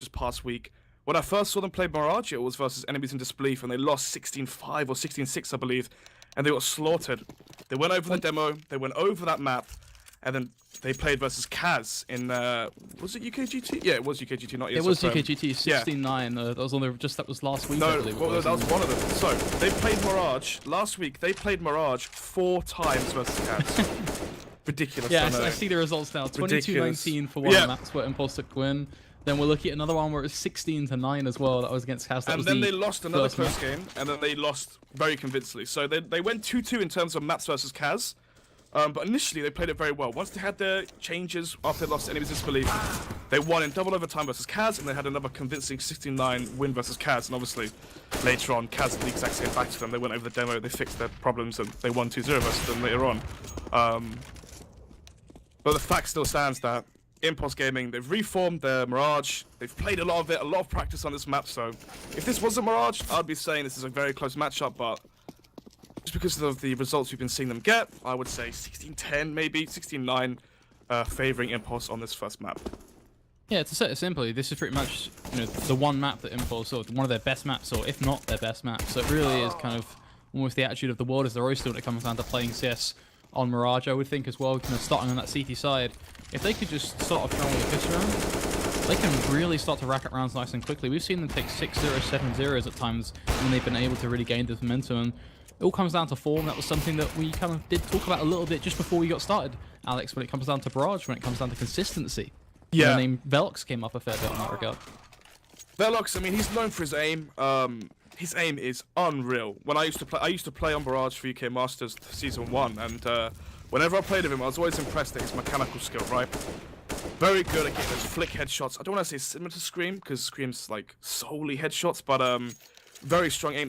just past week. When I first saw them play Mirage, it was versus Enemies in Disbelief, and they lost 16-5 or 16-6, I believe, and they got slaughtered. They went over the demo, they went over that map, and then they played versus Kaz in, was it UKGT? Yeah, it was UKGT, not ESL. It was UKGT 16-9. That was on the, that was last week. No, I believe well, that was one of them. So, they played Mirage. Last week, they played Mirage 4 times versus Kaz. Ridiculous. Yeah, I see the results now. 22-19 for one of the maps where Impulse took win. Then we're looking at another one where it was 16-9 as well. That was against Kaz. And then they lost another close game, and then they lost very convincingly. So they went 2-2 in terms of maps versus Kaz. But initially, they played it very well. Once they had their changes after they lost Enemies Disbelief, they won in double overtime versus Kaz, and they had another convincing 16-9 win versus Kaz. And obviously, later on, Kaz did the exact same back to them. They went over the demo, they fixed their problems, and they won 2-0 versus them later on. But the fact still stands that Impulse Gaming, they've reformed their Mirage. They've played a lot of it, a lot of practice on this map. So if this was a Mirage, I'd be saying this is a very close matchup. But just because of the results we've been seeing them get, I would say 16-10, maybe 16-9, favoring Impulse on this first map. Yeah, to set it simply, this is pretty much the one map that Impulse, or one of their best maps, or if not their best map. So it really is kind of almost the attitude of the world as the roster when it comes down to playing CS on Mirage. I would think as well, starting on that CT side, if they could just start off throwing the piss around, they can really start to rack up rounds nice and quickly. We've seen them take 6-0, 7-0s at times when they've been able to really gain this momentum. And it all comes down to form. That was something that we kind of did talk about a little bit just before we got started, Alex, when it comes down to Barrage, when it comes down to consistency. Yeah. The name Velox came up a fair bit in that regard. Velox, I mean, he's known for his aim. His aim is unreal. When I used to play on Barrage for UK Masters Season 1, and whenever I played with him, I was always impressed at his mechanical skill, right? Very good at getting those flick headshots. I don't want to say similar to Scream, because Scream's like solely headshots, but very strong aim.